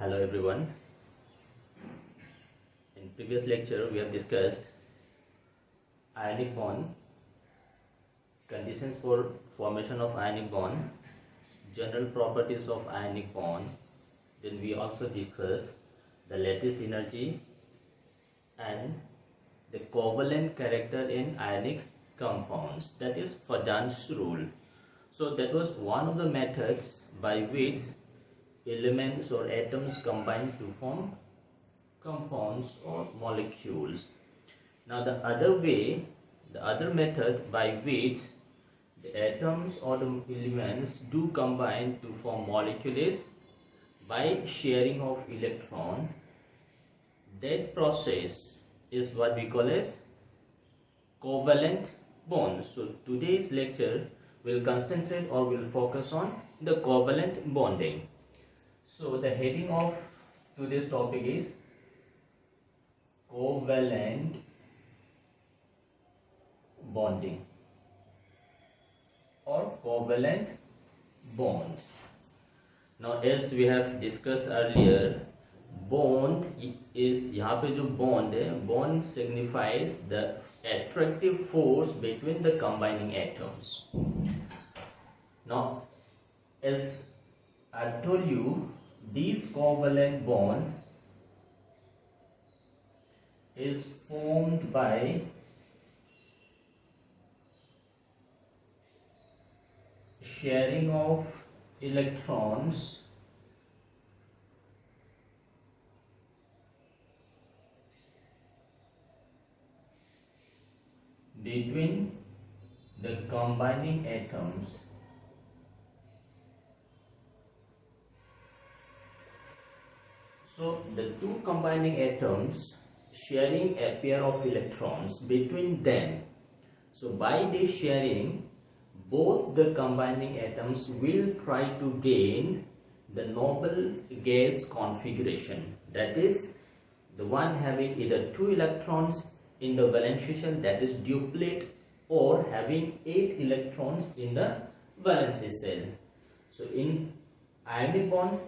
Hello everyone. In previous lecture we have discussed ionic bond, conditions for formation of ionic bond, general properties of ionic bond. Then we also discussed the lattice energy and the covalent character in ionic compounds, that is Fajans rule. So that was one of the methods by which elements or atoms combine to form compounds or molecules. Now the other method by which the atoms or the elements do combine to form molecules by sharing of electron. That process is what we call as covalent bonds. So today's lecture will concentrate or will focus on the covalent bonding. So the heading of today's topic is covalent bonding or covalent bonds. Now as we have discussed earlier, bond is यहाँ पे जो bond है, bond signifies the attractive force between the combining atoms. Now as I told you, this covalent bond is formed by sharing of electrons between the combining atoms. So the two combining atoms sharing a pair of electrons between them. So by this sharing, both the combining atoms will try to gain the noble gas configuration, that is the one having either 2 electrons in the valency shell, that is duplet, or having 8 electrons in the valency shell. So in ionic bond,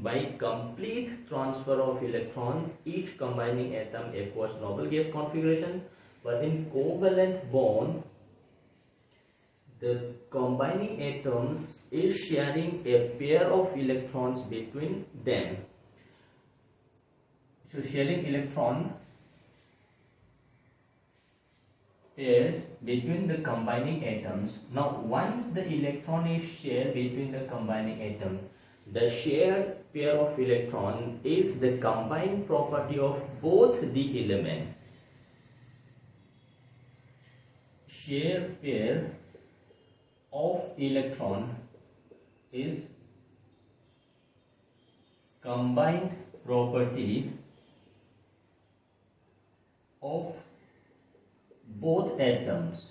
by complete transfer of electron, each combining atom acquires noble gas configuration. But in covalent bond, the combining atoms is sharing a pair of electrons between them. So sharing electron pairs between the combining atoms. Now once the electron is shared between the combining atom, the shared pair of electron is the combined property of both the element. Shared pair of electron is combined property of both atoms.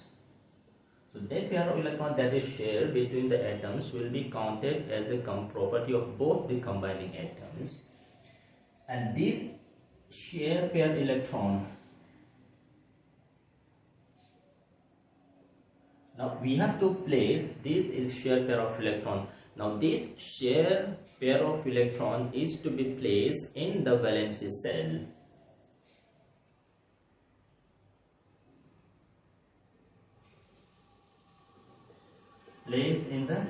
So that pair of electrons that is shared between the atoms will be counted as a property of both the combining atoms, and this share pair electron, now we have to place this share pair of electron. Now this share pair of electron is to be placed in the valency shell. Placed in the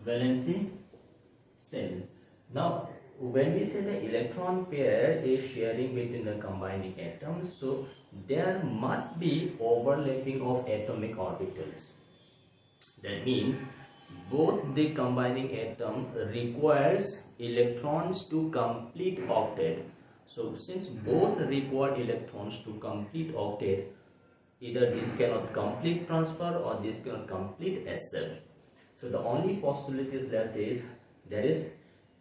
valency shell. Now when we say the electron pair is sharing between the combining atoms, so there must be overlapping of atomic orbitals. That means both the combining atom requires electrons to complete octet. So since both require electrons to complete octet, either this cannot complete transfer or this cannot complete accept. So the only possibilities left is there is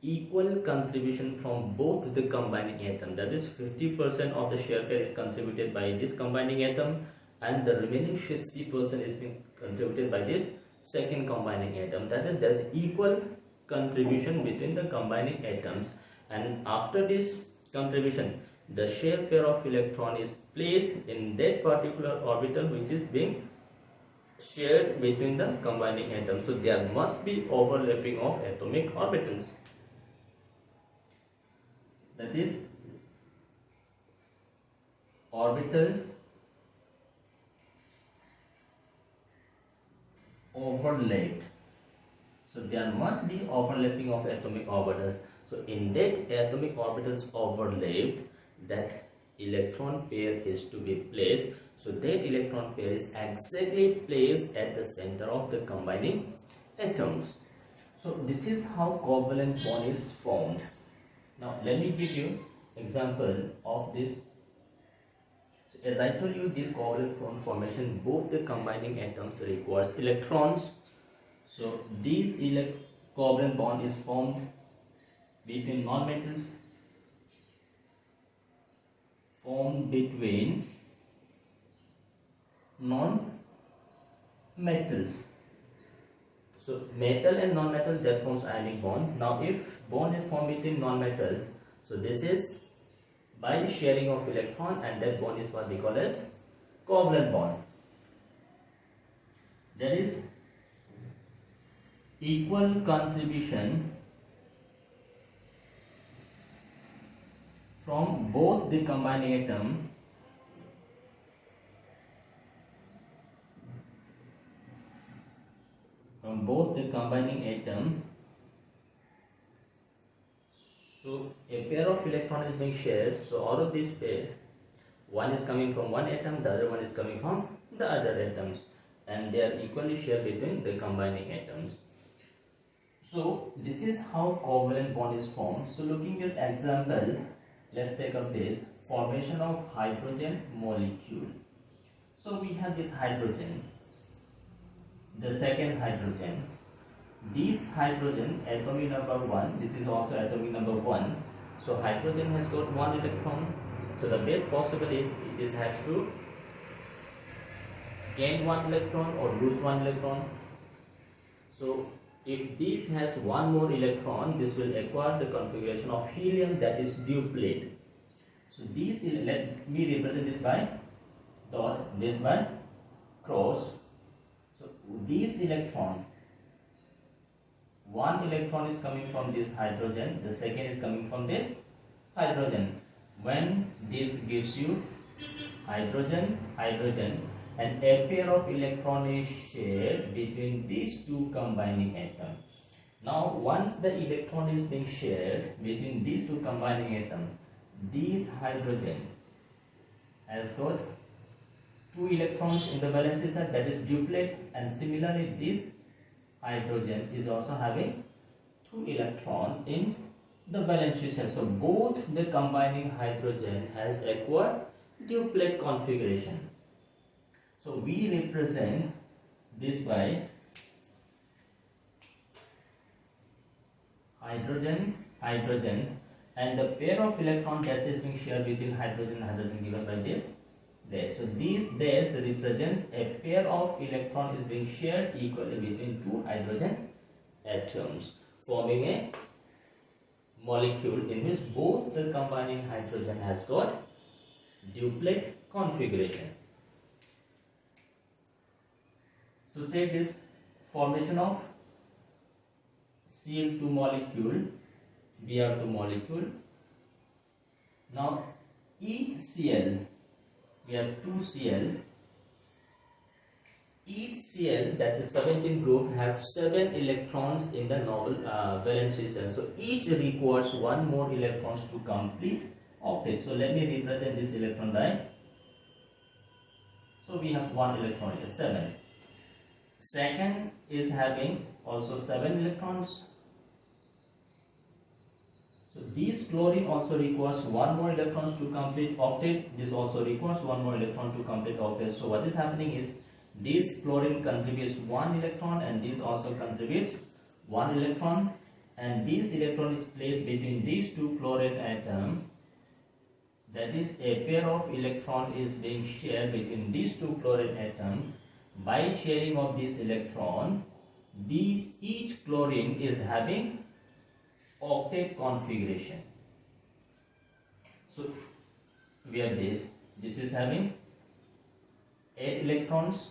equal contribution from both the combining atom, that is 50% of the share pair is contributed by this combining atom and the remaining 50% is being contributed by this second combining atom. That is, there is equal contribution between the combining atoms, and after this contribution the share pair of electron is placed in that particular orbital which is being shared between the combining atoms. So there must be overlapping of atomic orbitals. that is orbitals overlapped. So there must be overlapping of atomic orbitals. So in that atomic orbitals overlapped, that electron pair is to be placed. So that electron pair is exactly placed at the center of the combining atoms. So this is how covalent bond is formed. Now let me give you example of this. So as I told you, this covalent bond formation, both the combining atoms requires electrons. So this covalent bond is formed between non-metals, formed between non-metals. So metal and non-metal, that forms ionic bond. Now if bond is formed between non-metals, so this is by sharing of electron, and that bond is what we call as covalent bond. There is equal contribution from both the combining atom So a pair of electron is being shared. So out of this pair, one is coming from one atom, the other one is coming from the other atoms, and they are equally shared between the combining atoms. So this is how covalent bond is formed. So looking this example, let's take up this formation of hydrogen molecule. So we have this hydrogen, the second hydrogen. This hydrogen, atomic number 1, this is also atomic number 1. So hydrogen has got one electron. So the best possible is this has to gain one electron or lose one electron. So if this has one more electron, this will acquire the configuration of helium, that is duplet. So this, let me represent this by dot, this by cross. So this electron, one electron is coming from this hydrogen, the second is coming from this hydrogen. When this gives you hydrogen, hydrogen, and a pair of electron is shared between these two combining atoms. Now once the electron is being shared between these two combining atoms, this hydrogen has got two electrons in the valency side, that is duplet, and similarly this hydrogen is also having two electrons in the valency side. So both the combining hydrogen has acquired duplet configuration. So we represent this by hydrogen, hydrogen, and the pair of electrons that is being shared between hydrogen and hydrogen given by this dash. So this dash represents a pair of electron is being shared equally between two hydrogen atoms, forming a molecule in which both the combining hydrogen has got duplet configuration. So take this formation of Cl2 molecule, Br2 molecule. Now each Cl, we have 2 Cl, each Cl, that is 17 group, have 7 electrons in the noble valency cell. So each requires one more electrons to complete octet. So let me represent this electron by, so we have one electron here, 7. Second is having also 7 electrons. So this chlorine also requires one more electrons to complete octet. This also requires one more electron to complete octet. So what is happening is this chlorine contributes one electron and this also contributes one electron, and this electron is placed between these two chlorine atoms. That is, a pair of electron is being shared between these two chlorine atoms. By sharing of this electron, each chlorine is having octet configuration. So we have this is having 8 electrons,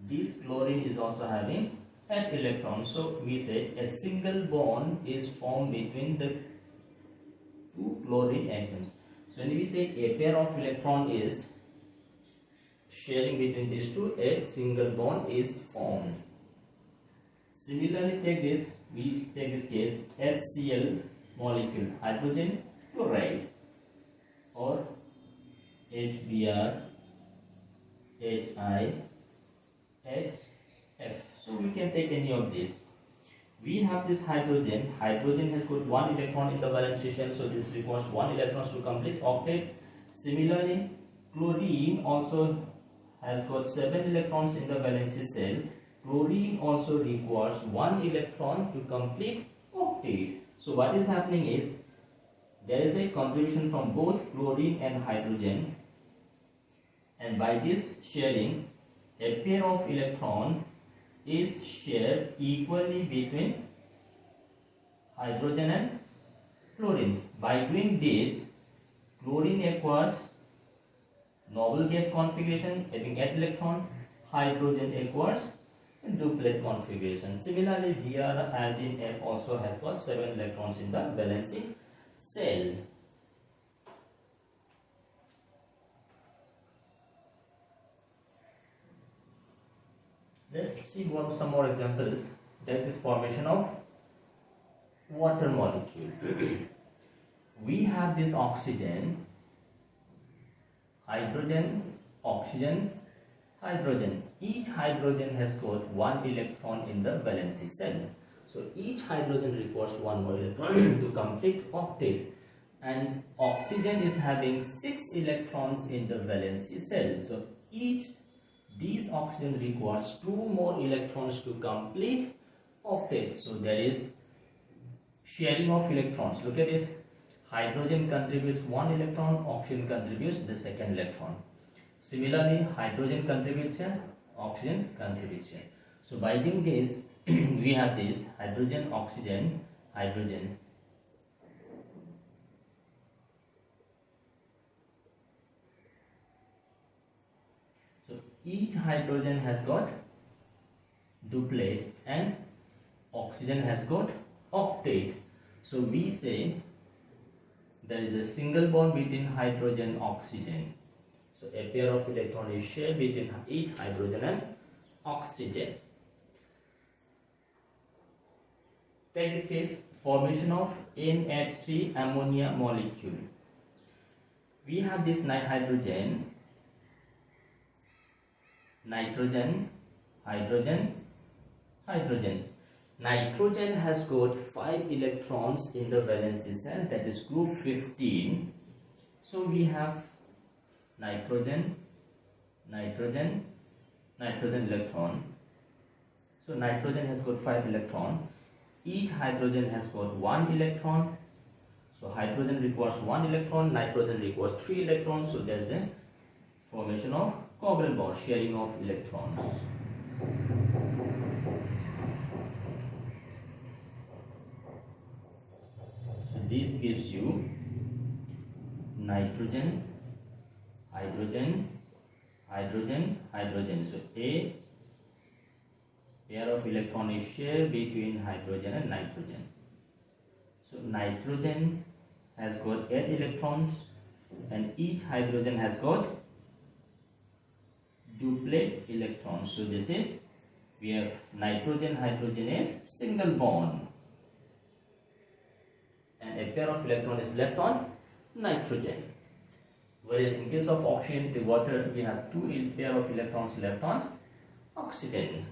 this chlorine is also having 8 electrons. So we say a single bond is formed between the two chlorine atoms. So when we say a pair of electron is sharing between these two, a single bond is formed. Similarly, we take this case HCl molecule, hydrogen chloride, or HBr, HI, HF. So we can take any of these. We have this hydrogen. Hydrogen has got one electron in the valence shell, so this requires one electron to complete octet. Similarly, chlorine also has got 7 electrons in the valence shell. Chlorine also requires one electron to complete octet. So what is happening is there is a contribution from both chlorine and hydrogen, and by this sharing, a pair of electron is shared equally between hydrogen and chlorine. By doing this, chlorine acquires noble gas configuration having 8 electrons, hydrogen acquires duplet configuration. Similarly, Br, iodine F also has got 7 electrons in the balancing cell. Let's see some more examples. That is formation of water molecule. We have this oxygen, hydrogen, oxygen, hydrogen. Each hydrogen has got one electron in the valence shell. So each hydrogen requires one more electron to complete octet. And oxygen is having 6 electrons in the valence shell. So these oxygen requires 2 more electrons to complete octet. So there is sharing of electrons. Look at this. Hydrogen contributes 1 electron, oxygen contributes the second electron. Similarly, hydrogen contributes here, oxygen contributes here. So by doing this, we have this hydrogen, oxygen, hydrogen. So each hydrogen has got duplet and oxygen has got octet. So we say there is a single bond between hydrogen and oxygen. So a pair of electrons is shared between each hydrogen and oxygen. Take this case, formation of NH3 ammonia molecule. We have this hydrogen, nitrogen, hydrogen, hydrogen. Nitrogen has got 5 electrons in the valence shell, that is group 15. So we have nitrogen, nitrogen, nitrogen electron. So nitrogen has got 5 electrons. Each hydrogen has got 1 electron. So hydrogen requires 1 electron, nitrogen requires 3 electrons. So there is a formation of covalent bond, sharing of electrons. So this gives you nitrogen, hydrogen, hydrogen, hydrogen. So a pair of electron is shared between hydrogen and nitrogen. So nitrogen has got 8 electrons and each hydrogen has got duplet electrons. So this is, we have nitrogen, hydrogen is single bond and a pair of electron is left on nitrogen. Whereas in case of oxygen, the water, we have 2 pair of electrons left on oxygen.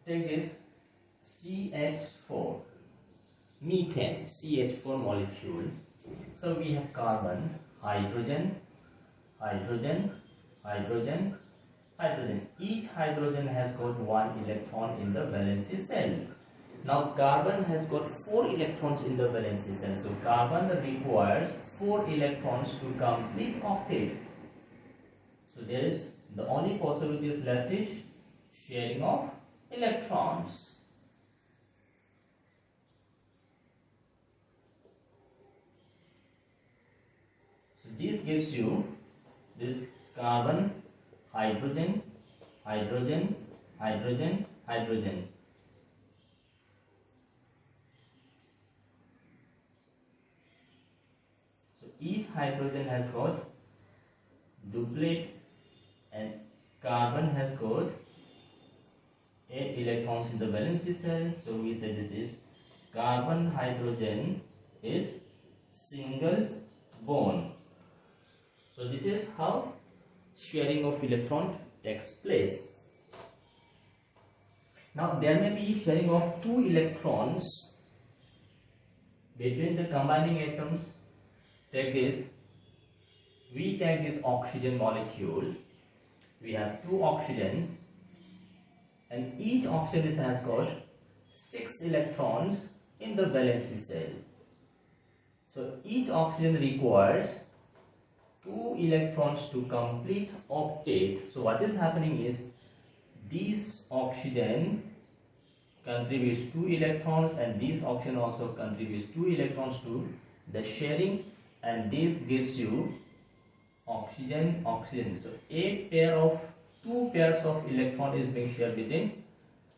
Take this CH4, methane CH4 molecule. So we have carbon, hydrogen, hydrogen, hydrogen, hydrogen. Each hydrogen has got 1 electron in the valence shell. Now carbon has got 4 electrons in the valence shell. So carbon requires 4 electrons to complete octet. So there is, the only possibility is left is sharing of electrons. So this gives you this carbon, hydrogen, hydrogen, hydrogen, hydrogen. So each hydrogen has got duplet and carbon has got 8 electrons in the valency shell. So we say this is carbon hydrogen is single bond. So this is how sharing of electron takes place. Now there may be sharing of 2 electrons between the combining atoms. Take this, we take this oxygen molecule, we have 2 oxygen and each oxygen has got 6 electrons in the valency shell. So each oxygen requires 2 electrons to complete octet. So what is happening is this oxygen contributes 2 electrons and this oxygen also contributes 2 electrons to the sharing, and this gives you oxygen, oxygen. So a pair of 2 pairs of electron is being shared between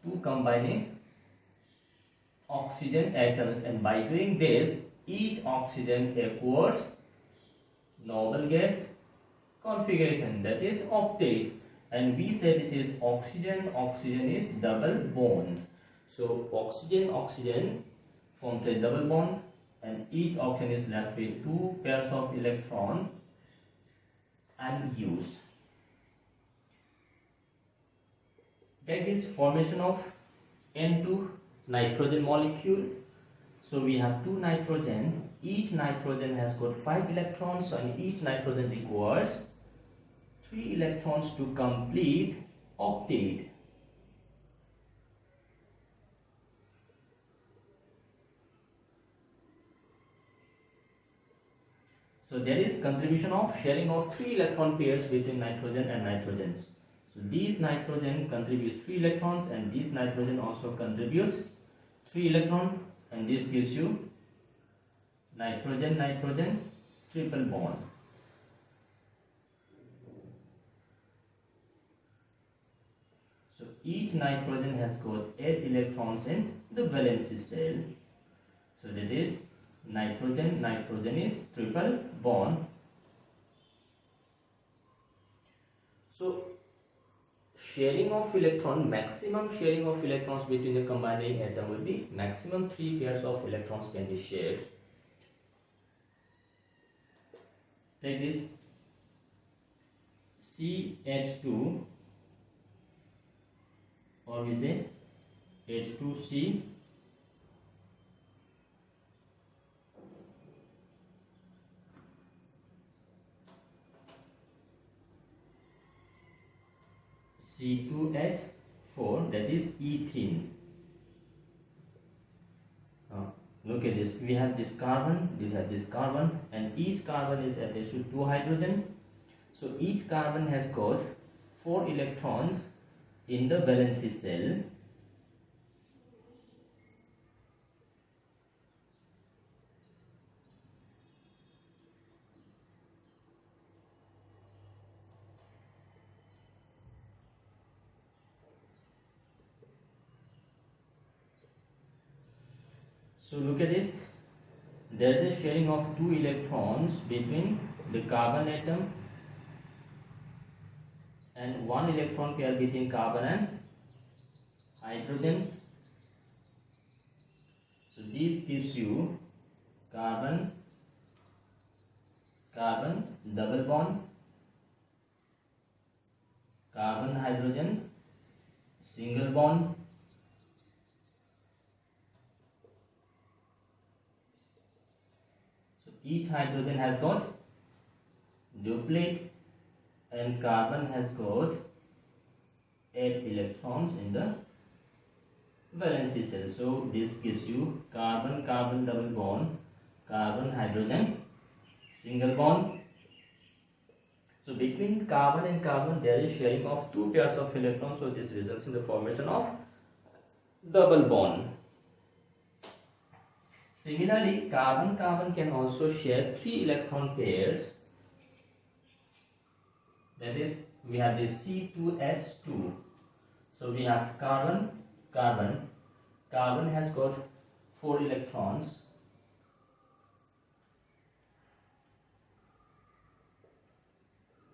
2 combining oxygen atoms, and by doing this each oxygen acquires noble gas configuration, that is octet, and we say this is oxygen, oxygen is double bond. So oxygen, oxygen forms a double bond and each oxygen is left with 2 pairs of electron unused. That is formation of N2 nitrogen molecule. So we have 2 nitrogen, each nitrogen has got 5 electrons and each nitrogen requires 3 electrons to complete octet. So there is contribution of sharing of 3 electron pairs between nitrogen and nitrogens. So these nitrogen contributes 3 electrons and this nitrogen also contributes 3 electron, and this gives you nitrogen, nitrogen triple bond. So each nitrogen has got 8 electrons in the valency shell. So that is nitrogen, nitrogen is triple bond. So sharing of electron, maximum sharing of electrons between the combining atom will be maximum 3 pairs of electrons can be shared. Take this CH2, or we say H2C C2H4, that is ethene. Look at this, we have this carbon, and each carbon is attached to 2 hydrogen. So each carbon has got 4 electrons in the valency shell. So look at this, there is a sharing of 2 electrons between the carbon atom and 1 electron pair between carbon and hydrogen. So this gives you carbon, carbon double bond, carbon hydrogen single bond. Each hydrogen has got duplet and carbon has got 8 electrons in the valency shell. So this gives you carbon, carbon double bond, carbon hydrogen single bond. So between carbon and carbon there is sharing of 2 pairs of electrons. So this results in the formation of double bond. Similarly, carbon-carbon can also share 3 electron pairs That is, we have this C2H2. So we have carbon, carbon has got 4 electrons,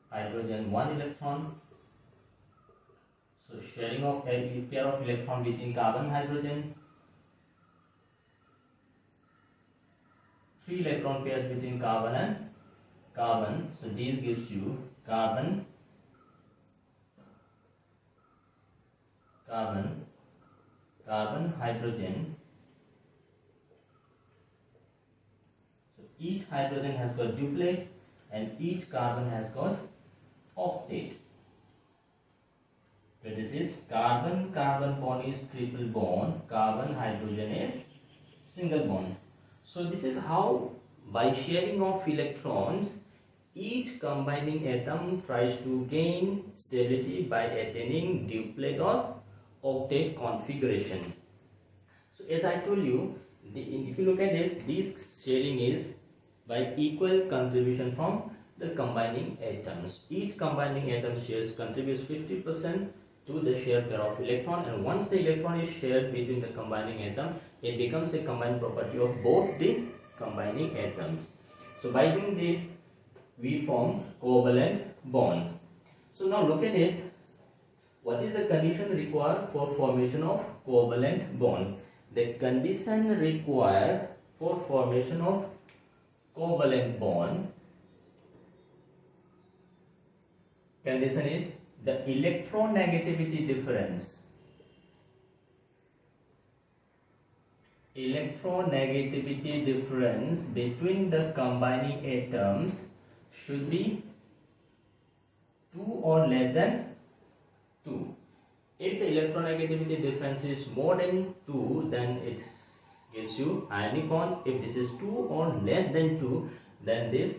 hydrogen 1 electron. So sharing of a pair of electron between carbon and hydrogen, 3 electron pairs between carbon and carbon. So this gives you carbon, hydrogen. So each hydrogen has got duplet and each carbon has got octet. So this is carbon bond is triple bond, carbon hydrogen is single bond. So this is how, by sharing of electrons, each combining atom tries to gain stability by attaining duplet or octet configuration. So as I told you, if you look at this sharing is by equal contribution from the combining atoms. Each combining atom contributes 50% to the shared pair of electron, and once the electron is shared between the combining atom, it becomes a combined property of both the combining atoms. So by doing this, we form covalent bond. So now look at this. What is the condition required for formation of covalent bond? The condition required for formation of covalent bond, condition is the electronegativity difference. Electronegativity difference between the combining atoms should be 2 or less than 2. If the electronegativity difference is more than 2, then it gives you ionic bond. If this is 2 or less than 2, then this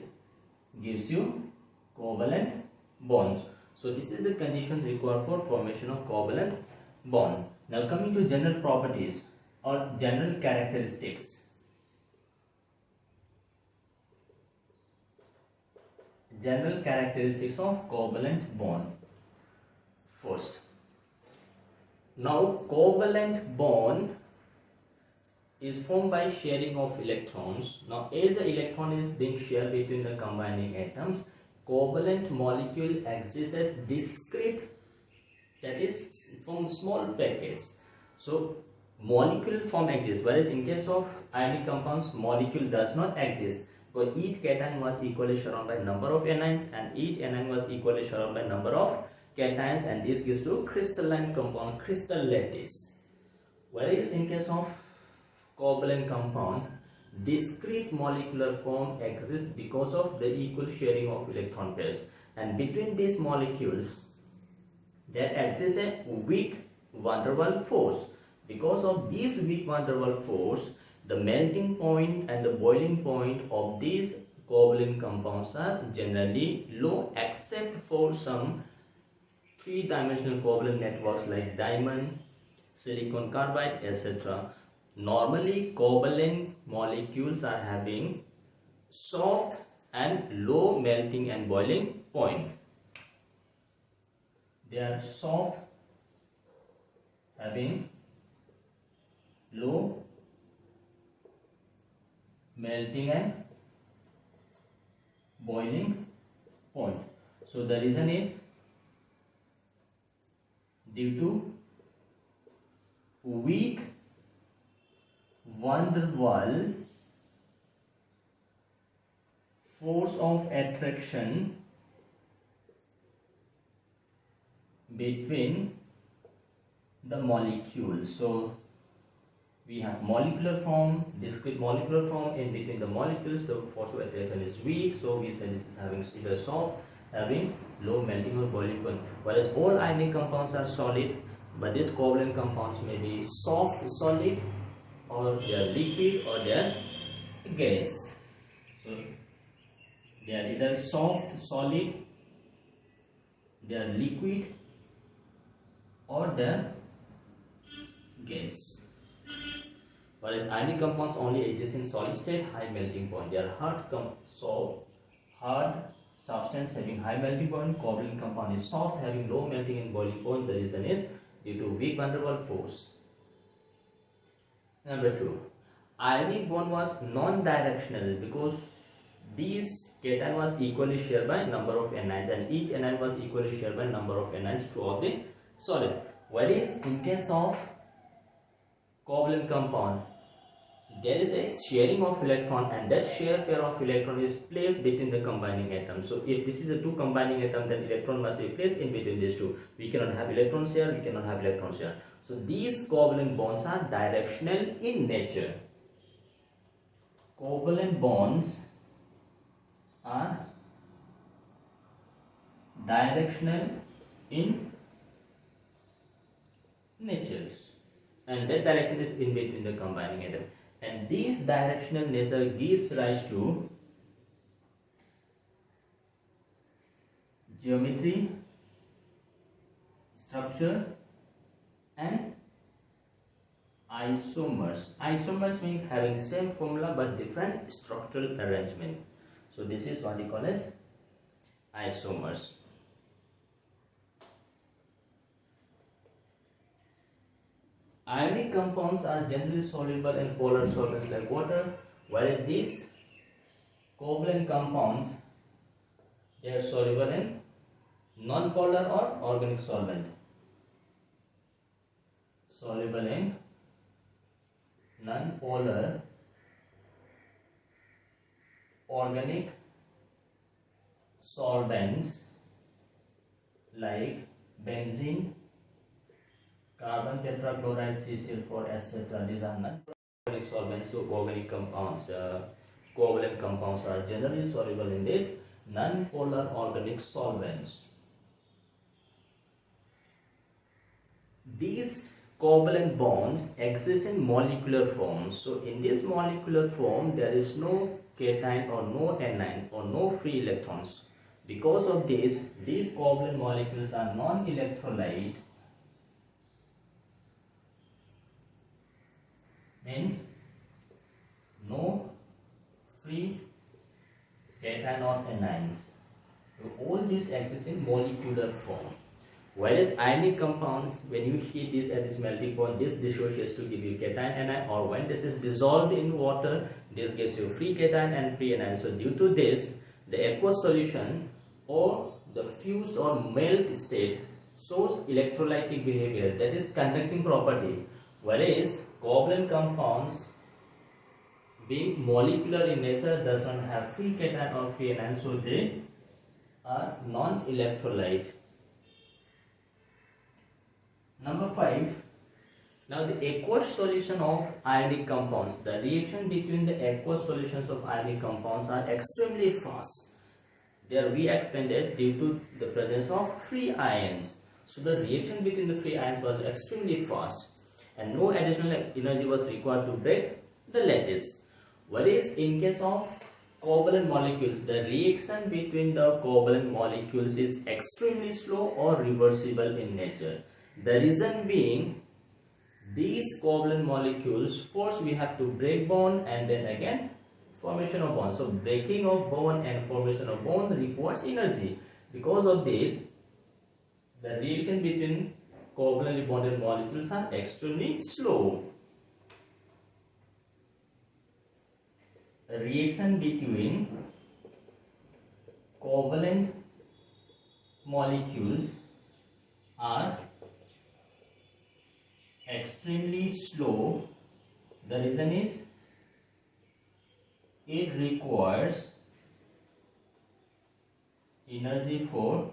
gives you covalent bonds. So this is the condition required for formation of covalent bond. Now coming to general properties or general characteristics. General characteristics of covalent bond. First, now covalent bond is formed by sharing of electrons. Now as the electron is being shared between the combining atoms, covalent molecule exists as discrete, that is from small packets. So molecule form exists, whereas in case of ionic compounds, molecule does not exist, because each cation was equally surrounded by number of anions and each anion was equally surrounded by number of cations, and this gives you crystalline compound, crystal lattice. Whereas in case of covalent compound, discrete molecular form exists because of the equal sharing of electron pairs, and between these molecules there exists a weak van der Waals force. Because of this weak van der Waals force, the melting point and the boiling point of these covalent compounds are generally low, except for some three-dimensional covalent networks like diamond, silicon carbide, etc. Normally covalent molecules are having soft and low melting and boiling point. They are soft, having low melting and boiling point. So the reason is due to weak van der Waals force of attraction between the molecules. So we have molecular form, discrete molecular form. In between the molecules, the force of attraction is weak, so we say this is having either soft, having low melting or boiling point. Whereas all ionic compounds are solid, but these covalent compounds may be soft, solid, or they are liquid, or they are gas. So they are either soft, solid, they are liquid, or they are gas. Whereas ionic compounds only exist in solid state, high melting point. They are hard, substance having high melting point, covalent compound is soft, having low melting and boiling point. The reason is due to weak van der Waals force. Number 2, ionic bond was non-directional because these cation was equally shared by number of anions, and each anion was equally shared by number of anions throughout the solid. Whereas in case of covalent compound, there is a sharing of electron, and that shared pair of electron is placed between the combining atoms. So if this is a two combining atom, then electron must be placed in between these two. We cannot have electrons here, we cannot have electrons here. So these covalent bonds are directional in nature. Covalent bonds are directional in nature, and that direction is in between the combining atom. And this directional nature gives rise to geometry, structure, and isomers. Isomers means having same formula but different structural arrangement. So this is what we call as isomers. Ionic compounds are generally soluble in polar solvents like water, whereas these covalent compounds, they are soluble in non-polar or organic solvent. Soluble in non-polar organic solvents like benzene, carbon tetrachloride, CCl4, etc. These are non-organic solvents. So organic compounds, covalent compounds are generally soluble in this non-polar organic solvents. These covalent bonds exist in molecular form. So in this molecular form, there is no cation or no anion or no free electrons. Because of this, these covalent molecules are non-electrolyte, means no free cation or anions. So all these exist in molecular form. Whereas ionic compounds, when you heat this at this melting point, this dissociates to give you cation anion, or when this is dissolved in water, this gives you free cation and free anion. So due to this, the aqueous solution or the fused or melt state shows electrolytic behavior, that is conducting property. Whereas covalent compounds, being molecular in nature, does not have free cation or free anion, so they are non-electrolyte. Number 5. Now the aqueous solution of ionic compounds. The reaction between the aqueous solutions of ionic compounds are extremely fast. They are re-expanded due to the presence of free ions. So the reaction between the free ions was extremely fast, and no additional energy was required to break the lattice. Whereas in case of covalent molecules, the reaction between the covalent molecules is extremely slow or reversible in nature. The reason being, these covalent molecules, first we have to break bond and then again formation of bond. So breaking of bond and formation of bond requires energy. Because of this, the reaction between covalently bonded molecules are extremely slow. The reaction between covalent molecules are extremely slow. The reason is it requires energy for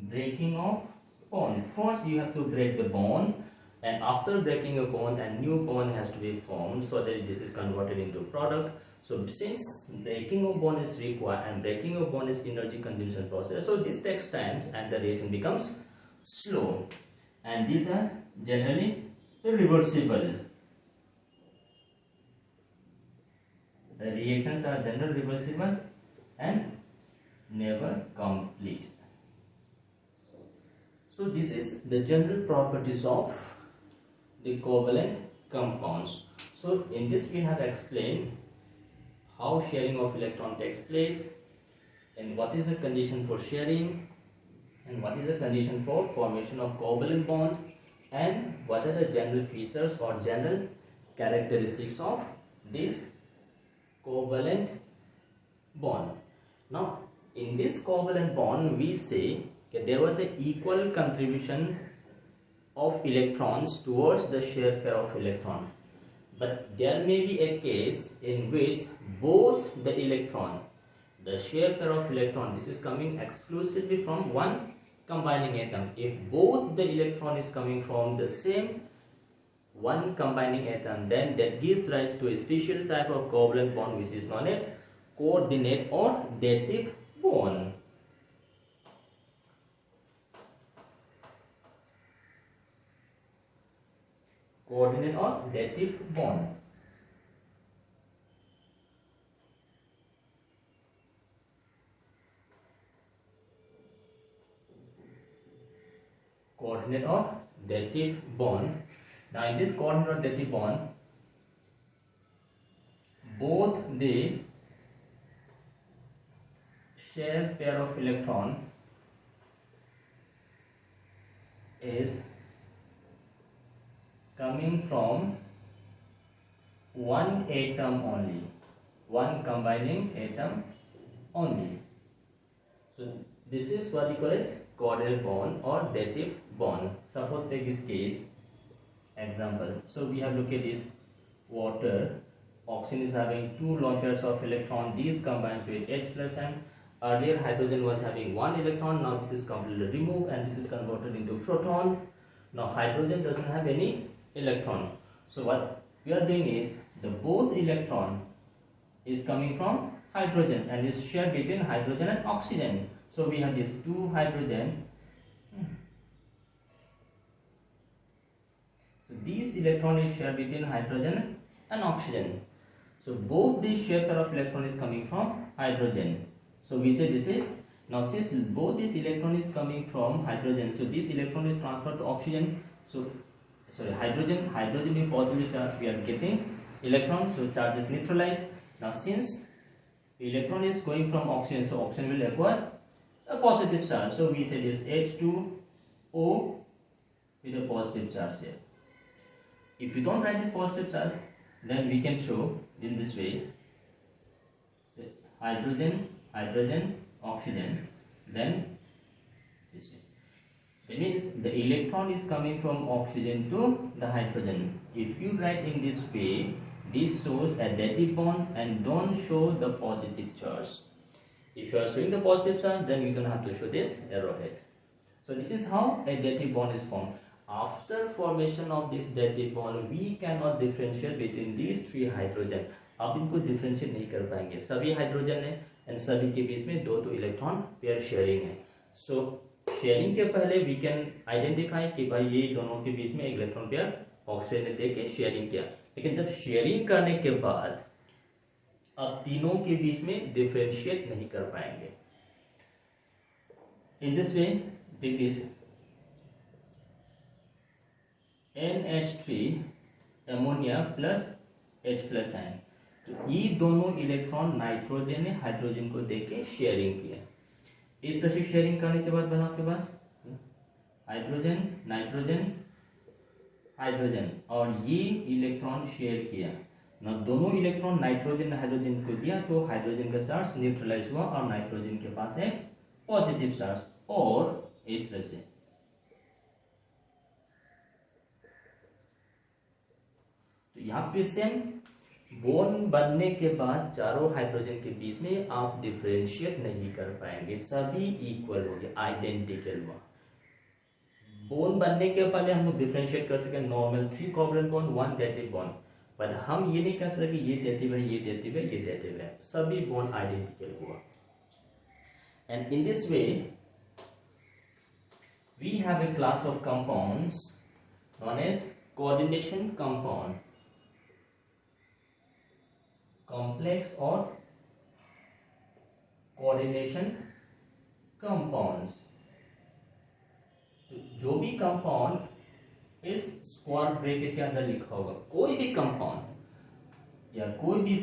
breaking of bond. First you have to break the bond, and after breaking a bond, a new bond has to be formed so that this is converted into product. So since breaking of bond is required, and breaking of bond is energy consumption process, so this takes time and the reaction becomes slow, and these are generally irreversible. The reactions are generally reversible and never complete. So this is the general properties of the covalent compounds. So in this we have explained how sharing of electron takes place, and what is the condition for sharing, and what is the condition for formation of covalent bond, and what are the general features or general characteristics of this covalent bond. Now in this covalent bond we say that there was an equal contribution of electrons towards the shared pair of electron, but there may be a case in which both the electron, the shared pair of electron, this is coming exclusively from one combining atom. If both the electron is coming from the same one combining atom, then that gives rise to a special type of covalent bond which is known as coordinate or dative bond. Coordinate or dative bond. Coordinate or dative bond. Now in this coordinate or dative bond, both the shared pair of electron is coming from one atom only, one combining atom only. So this is what we call as coordinate bond or dative bond. Suppose take this case example. So we have looked at this water. Oxygen is having 2 lone pairs of electron. These combines with H plus, and earlier hydrogen was having 1 electron. Now this is completely removed and this is converted into proton. Now hydrogen doesn't have any electron. So what we are doing is the both electron is coming from hydrogen and is shared between hydrogen and oxygen. So we have these 2 hydrogen. So these electron is shared between hydrogen and oxygen. So both the shared pair of electron is coming from hydrogen. So we say this is, now since both this electron is coming from hydrogen, so this electron is transferred to oxygen. So sorry, hydrogen in positive charge, we are getting electron, so charge is neutralized. Now since electron is going from oxygen, so oxygen will acquire a positive charge. So we say this H2O with a positive charge here. If you don't write this positive charge, then we can show in this way. So hydrogen, oxygen, then this way. That means the electron is coming from oxygen to the hydrogen. If you write in this way, this shows a dative bond and don't show the positive charge. If you are showing the positive charge, then you don't have to show this arrowhead. So this is how a dative bond is formed. After formation of this dative bond, we cannot differentiate between these 3 hydrogen. आप इनको differentiate नहीं कर पाएंगे. सभी hydrogen है and सभी के बीच में 2 इलेक्ट्रॉन पेयर शेयरिंग है. So शेयरिंग के पहले we can identify कि भाई ये दोनों के बीच में एक इलेक्ट्रॉन पेयर ऑक्सीजन ने देके शेयरिंग किया. लेकिन जब शेयरिंग करने के बाद अब तीनों के बीच में डिफरेंशिएट नहीं कर पाएंगे. In this way, take this NH3 ammonia plus H plus ion. तो ये दोनों इलेक्ट्रॉन नाइट्रोजन ने हाइड्रोजन को देके शेयरिंग किया. इस तरह से शेयरिंग करने के बाद बना आपके पास हाइड्रोजन, नाइट्रोजन, हाइड्रोजन और ये इलेक्ट्रॉन शेयर किया. ना दोनों इलेक्ट्रॉन नाइट्रोजन ने हाइड्रोजन को दिया तो हाइड्रोजन का चार्ज न्यूट्रलाइज हुआ और नाइट्रोजन के पास है पॉजिटिव चार्ज. और इस तरह से तो यहाँ पे सेम बॉन्ड बनने के बाद चारों हाइड्रोजन के बीच में आप डिफरेंशिएट नहीं कर पाएंगे. सभी इक्वल हो गए, आइडेंटिकल हुआ. बॉन्ड बनने के पहले हम लोग डिफरेंशिएट कर सके normal 3 covalent bond 1 dative bond, पर हम ये नहीं कर सकते कि ये डेटिव है, ये डेटिव है, ये डेटिव है. सभी बॉन्ड आइडेंटिकल हुआ. And in this way we have a class of compounds known as coordination compound, complex or coordination compounds. जो भी कंपाउंड इस स्क्वायर ब्रैकेट के अंदर लिखा होगा, कोई भी कंपाउंड या कोई भी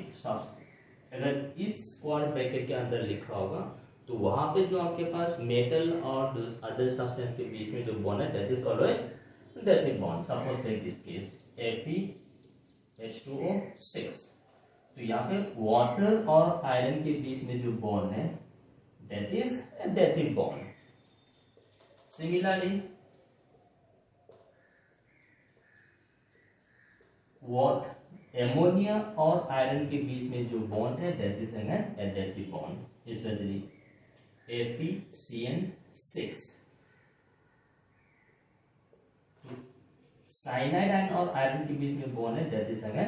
अगर इस स्क्वायर ब्रैकेट के अंदर लिखा होगा तो वहां पे जो आपके पास मेटल और अदर सब्सटेंस के बीच में जो बॉन्ड है that is always dative bond. Suppose take this case FeH2O6. तो यहाँ पे वाटर और आयरन के बीच में जो बॉन्ड है that is a dative bond. Similarly, what ammonia और आयरन के बीच में जो बॉन्ड है that is an a dative bond. Especially FeCN6. Cyanide ion और आयरन के बीच में बॉन्ड है that is an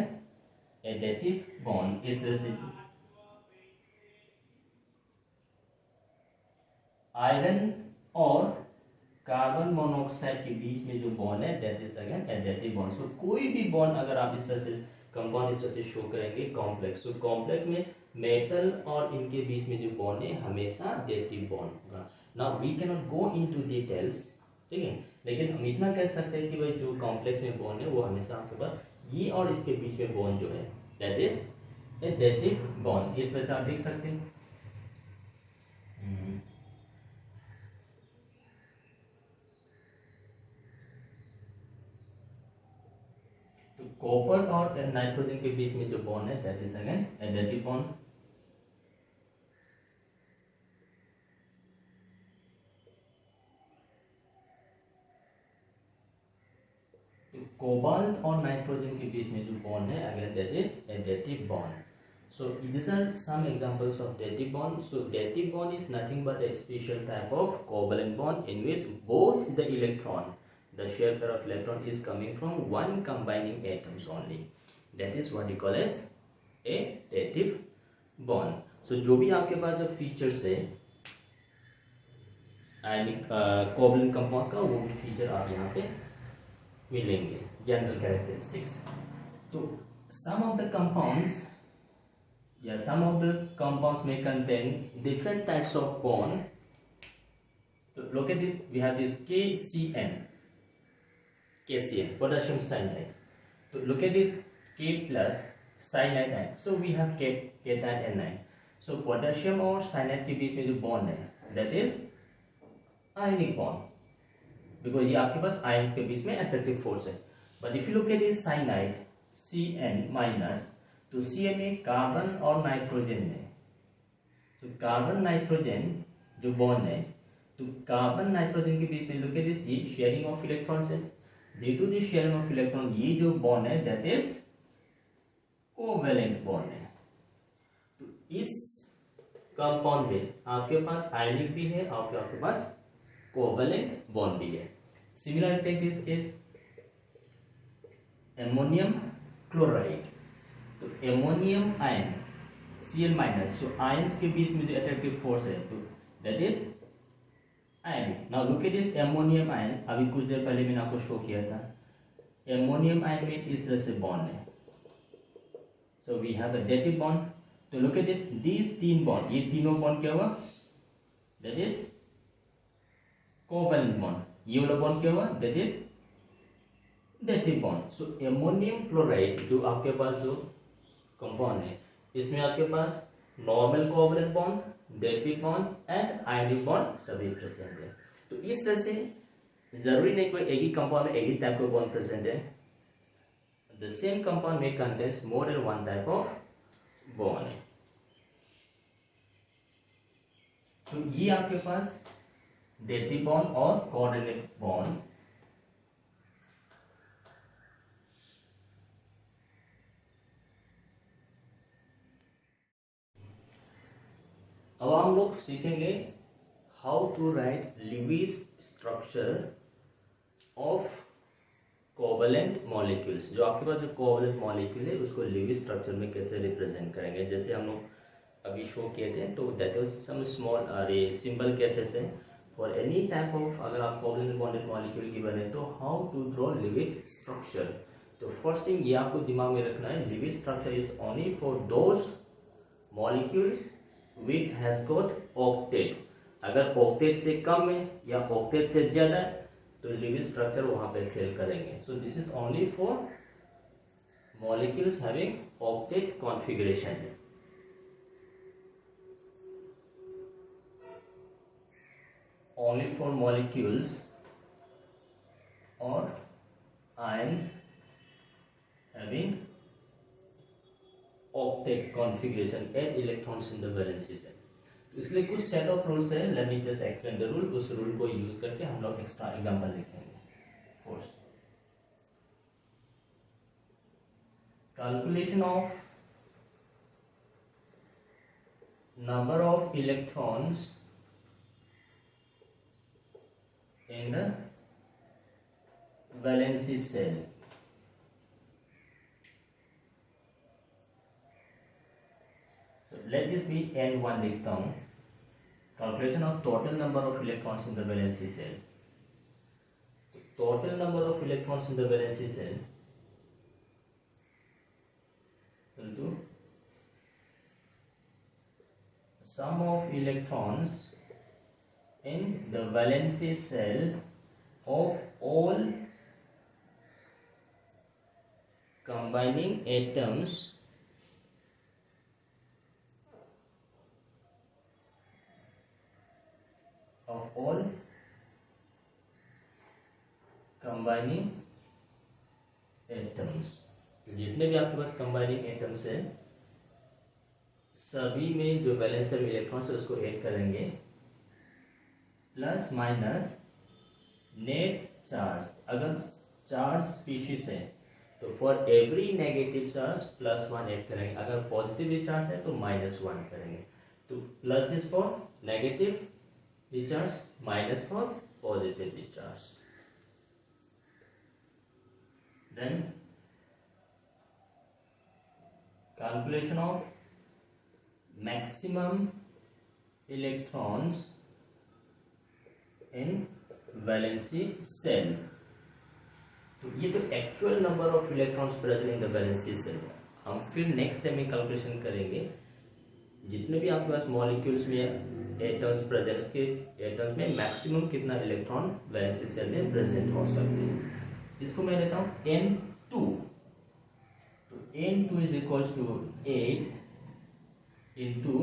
a dative bond. Especially iron और कार्बन मोनोऑक्साइड के बीच में जो बॉन्ड है that is again a dative bond. So कोई भी बॉन्ड अगर आप इस तरह से कंपाउंड इस तरह से शो करेंगे कॉम्प्लेक्स, तो कॉम्प्लेक्स में मेटल और इनके बीच में जो बॉन्ड है हमेशा डेटिव बॉन्ड होगा. Now we can not go into details, ठीक है, लेकिन हम इतना कह सकते हैं कि भाई जो कॉम्प्लेक्स में बॉन्ड है वो हमेशा आपके पास ये और इसके बीच में बॉन्ड जो है that is a dative bond. इस तरह से आप देख सकते हैं. तो कॉपर और नाइट्रोजन के बीच में जो बॉन्ड है that is again a dative bond. तो कोबाल्ट और नाइट्रोजन के बीच में जो बॉन्ड है again that is additive bond. So these are some examples of dative bond. So dative bond is nothing but a special type of covalent bond in which both the electron, the shared pair of electron is coming from one combining atoms only. That is what we call as a dative bond. So जो भी आपके पास जो features है आयनिक covalent compounds का वो भी feature आप यहाँ पे मिलेंगे, जनरल कैरेक्टरिस्टिक्स. तो some of the compounds some of the compounds may contain different types of bond. So look at this, we have this KCN, potassium cyanide. So look at this K plus cyanide ion. So we have cation anion. So potassium और cyanide के बीच में जो bond है that is ionic bond, because ये आपके पास ions के बीच में attractive force है. But if you look at this cyanide Cn minus, तो Cn में कार्बन और नाइट्रोजन में, तो कार्बन नाइट्रोजन जो बॉन्ड है, तो कार्बन नाइट्रोजन के बीच में लुक एट दिस, ये शेयरिंग ऑफ इलेक्ट्रॉन्स है. Due to this sharing of electron ये जो बॉन्ड है दैट इज कोवेलेंट बॉन्ड है. तो इस कंपाउंड में आपके पास आयनिक भी है और आपके पास कोवेलेंट बॉन्ड भी है. Similar take this is ammonium chloride. तो एमोनियम आयन Cl माइनस, तो आयंस के बीच में जो अट्रैक्टिव फोर्स है तो that is ionic. Now look at this ammonium ion, अभी कुछ देर पहले मैंने आपको शो किया था. एमोनियम आयन में इस तरह से बॉन्ड है, so we have a dative bond. तो लुक एट दिस तीन बॉन्ड, ये तीनों बॉन्ड क्या हुआ दैट इज कोवेलेंट बॉन्ड. ये वाला बॉन्ड क्या हुआ that is dative bond. So ammonium chloride जो आपके पास जो कंपाउंड है इसमें आपके पास normal covalent bond, dative bond and ionic bond सभी प्रेजेंट है. तो इस तरह से जरूरी नहीं कोई एक ही कंपाउंड में एक ही टाइप का बॉन्ड प्रेजेंट है. द सेम कंपाउंड में contains more than one type of bond. तो ये आपके पास डेटिव बॉन्ड और कोऑर्डिनेट बॉन्ड. अब हम लोग सीखेंगे how to write Lewis structure of covalent molecules. जो आपके पास जो कोवेलेंट मॉलिक्यूल है उसको लिविस स्ट्रक्चर में कैसे रिप्रेजेंट करेंगे. जैसे हम लोग अभी शो किए थे तो that was some small simple cases है फॉर एनी टाइप ऑफ, अगर आप कोवेलेंट बॉन्डेड मॉलिक्यूल की बने तो how to draw Lewis structure. तो फर्स्ट थिंग ये आपको दिमाग में रखना है, Lewis structure is only for those molecules which has got octet. अगर octet से कम है या octet से ज्यादा है तो लिविस स्ट्रक्चर वहां पे फेल करेंगे. सो this is only for molecules having octet configuration. only for molecules or ions having octet configuration, 8 electrons in the valency cell. इसलिए कुछ सेट ऑफ रूल्स है, let me just explain the rule. उस rule को use करके हम लोग extra example लिखेंगे. First, calculation of number of electrons in the valency cell. So let this be N1 लिखता हूँ. Calculation of total number of electrons in the valency cell. Total number of electrons in the valency cell equal to sum of electrons in the valency cell of all combining atoms जितने भी आपके पास combining atoms है सभी में जो valence में electrons है उसको ऐड करेंगे, प्लस माइनस नेट चार्ज. अगर चार्ज स्पीशीज है तो for every negative charge +1 add करेंगे, अगर पॉजिटिव चार्ज है तो -1 करेंगे. तो plus is for negative charge, minus for positive charge. Then calculation of maximum electrons in valency shell. तो ये तो actual number of electrons present in the valency shell. हम फिर नेक्स्ट टाइम में कैलकुलेशन करेंगे जितने भी आपके पास मॉलिक्यूल्स में एटम्स प्रेजेंट, उसके एटम्स में मैक्सिमम कितना इलेक्ट्रॉन वैलेंसी सेल में प्रेजेंट हो सकते हैं. इसको मैं लेता हूँ N2. तो N2 is equals to 8 into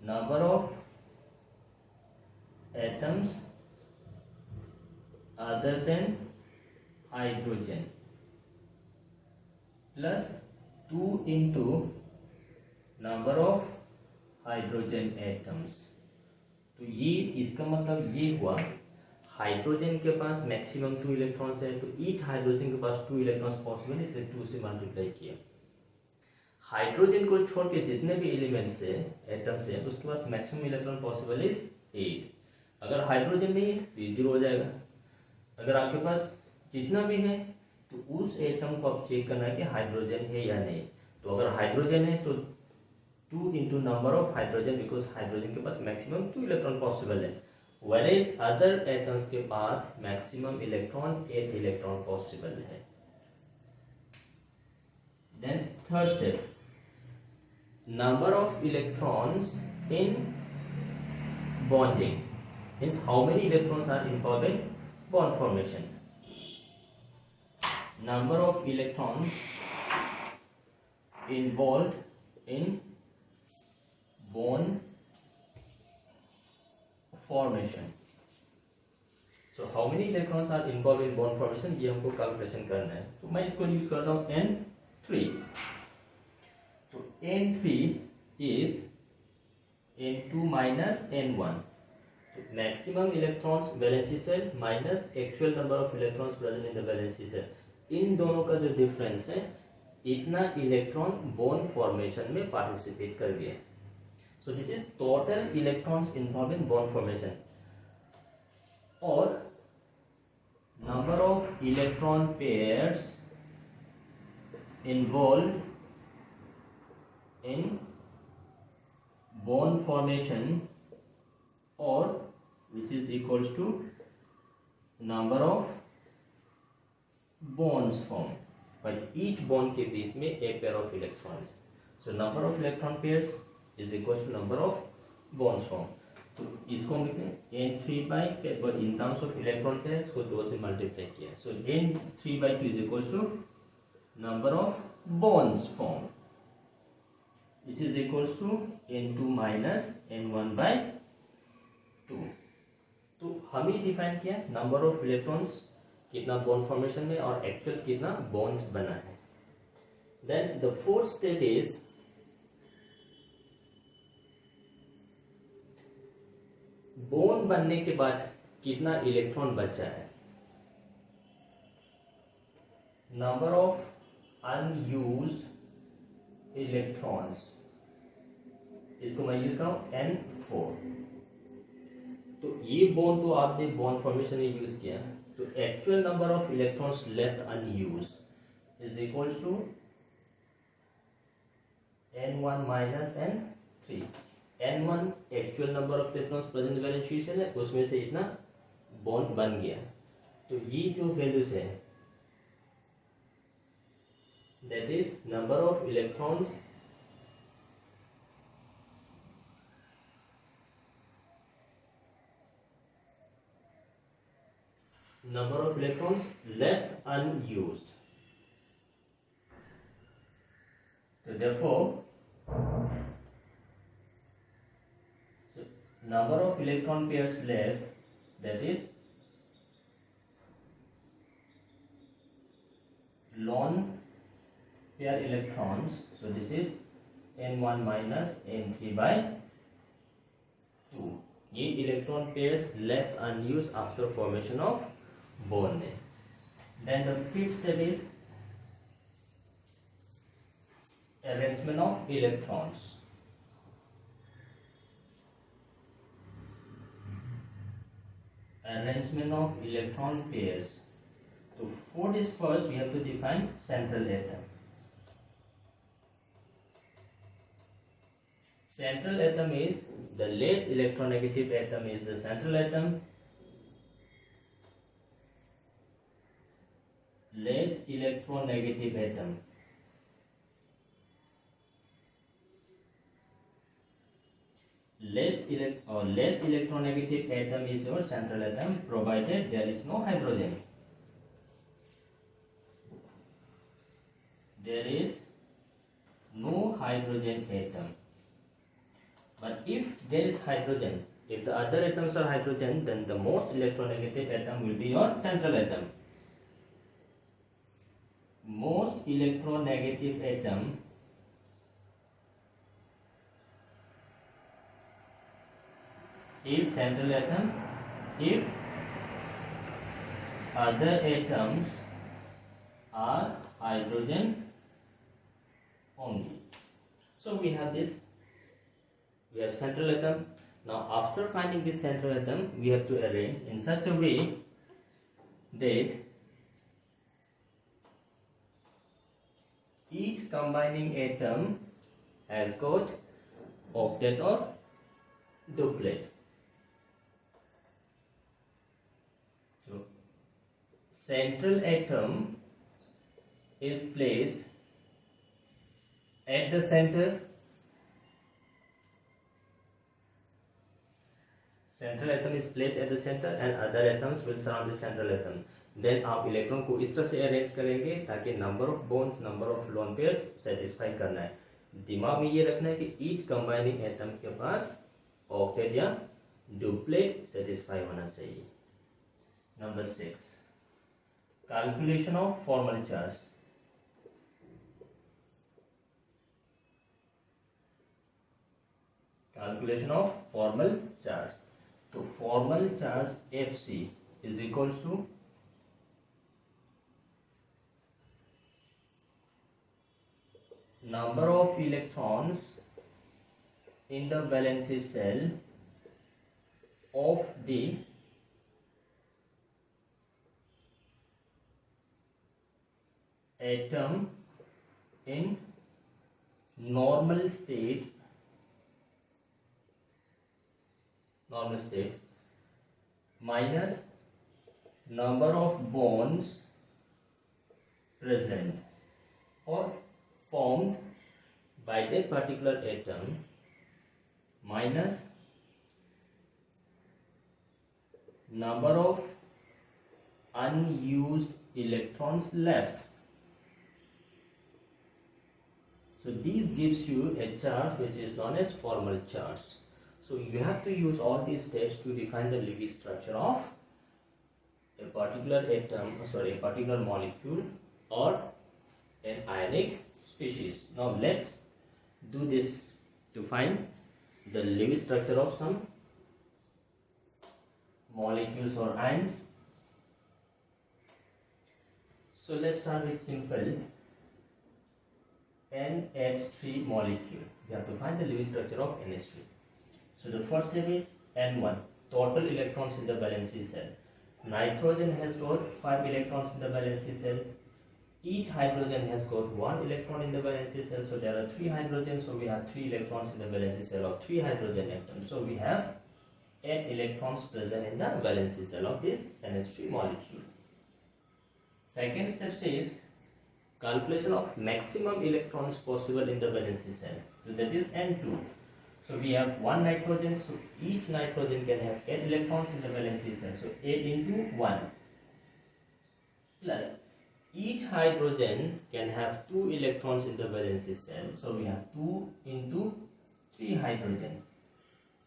number of atoms other than hydrogen plus 2 into number of hydrogen atoms. तो ये इसका मतलब ये हुआ हाइड्रोजन के पास मैक्सिमम 2 इलेक्ट्रॉन्स है, तो ईच हाइड्रोजन के पास 2 इलेक्ट्रॉन्स पॉसिबल है, इसलिए 2 से मल्टीप्लाई किया. हाइड्रोजन को छोड़ के जितने भी एलिमेंट्स है एटम्स है उसके पास मैक्सिमम इलेक्ट्रॉन पॉसिबल इज 8. अगर हाइड्रोजन नहीं है तो ये 0 हो जाएगा. अगर आपके पास जितना भी है तो उस एटम को आप चेक करना है कि हाइड्रोजन है या नहीं. तो अगर हाइड्रोजन है तो 2 into number of hydrogen, because hydrogen के पास मैक्सिमम 2 इलेक्ट्रॉन पॉसिबल है, व्हेरेज अदर एटम्स के पास मैक्सिमम इलेक्ट्रॉन 8 इलेक्ट्रॉन पॉसिबल है. Then third step, number of electrons in bonding. Means how many electrons are involved in bond formation. Number of electrons involved in bond formation. So how many electrons are involved in bond formation, ये हमको calculation करना है. तो मैं इसको use करता हूँ N3. तो N3 is N2 minus N1. Maximum electrons valency shell minus actual number of electrons present in the valency shell, इन दोनों का जो डिफरेंस है इतना इलेक्ट्रॉन बॉन्ड फॉर्मेशन में पार्टिसिपेट कर गए. So this is total electrons involved in bond formation. और number of electron pairs involved in bond formation और which is equals to number of bonds formed. But each bond के बीच में एक pair of electrons. So number of electron pairs is equals to number of bonds formed. तो इसको हम लिखते हैं N3 by, but in terms of electron pairs इसको 2 से multiply किया. So N3 by 2 is equals to number of bonds formed, which is equals to N2 minus N1 by 2. हम ही डिफाइन किया नंबर ऑफ इलेक्ट्रॉन्स, कितना bond formation में और actual कितना बॉन्ड्स बना है. Then the fourth state is bond बनने के बाद कितना इलेक्ट्रॉन बचा है. नंबर ऑफ अनयूज्ड इलेक्ट्रॉन्स, इसको मैं यूज करूं N4. तो ये बॉन्ड तो आपने बॉन्ड फॉर्मेशन में यूज किया, तो actual number of electrons left unused is equals to N1 minus N3. N1 actual number of electrons present valence shell है, उसमें से इतना बॉन्ड बन गया. तो ये जो वैल्यूज है that is number of electrons left unused. So therefore number of electron pairs left, that is lone pair electrons, so this is N1 minus N3 by 2. ये electron pairs left unused after formation of bond. Then the fifth step is arrangement of electrons. Arrangement of electron pairs. So for this first we have to define central atom. Central atom is the less electronegative atom is the central atom. Less electronegative atom. Less electronegative atom is your central atom, provided there is no hydrogen. There is no hydrogen atom. But if there is hydrogen, if the other atoms are hydrogen, then the most electronegative atom will be your central atom. Most electronegative atom is central atom if other atoms are hydrogen only. So we have this. We have central atom. Now after finding this central atom, we have to arrange in such a way that each combining atom has got octet or duplet. So central atom is placed at the center. Central atom is placed at the center and other atoms will surround the central atom. Then आप electron को इस तरह से arrange करेंगे ताकि number of bonds, number of lone pairs satisfy करना है. दिमाग में ये रखना है कि ईच कंबाइनिंग एटम के पास ऑक्टेट या डुप्लेट सेटिस्फाई होना चाहिए. Number 6, calculation of formal charge. Calculation of formal charge. So formal charge Fc is equals to number of electrons in the valence shell of the atom in normal state minus number of bonds present or formed by that particular atom minus number of unused electrons left. So this gives you a charge which is known as formal charge. So you have to use all these steps to define the Lewis structure of a particular atom, a particular molecule or an ionic species. Now let's do this to find the Lewis structure of some molecules or ions. So let's start with simple NH3 molecule. We have to find the Lewis structure of NH3. So the first step is N1, total electrons in the valency cell. Nitrogen has got 5 electrons in the valency cell. Each hydrogen has got 1 electron in the valency cell. So there are 3 hydrogens. So we have 3 electrons in the valency cell of 3 hydrogen atoms. So we have 8 electrons present in the valency cell of this NH3 molecule. Second step says calculation of maximum electrons possible in the valency cell. So that is N2. So we have 1 nitrogen, so each nitrogen can have 8 electrons in the valency cell. So 8 into 1 plus each hydrogen can have 2 electrons in the valency cell. So we have 2 into 3 hydrogen.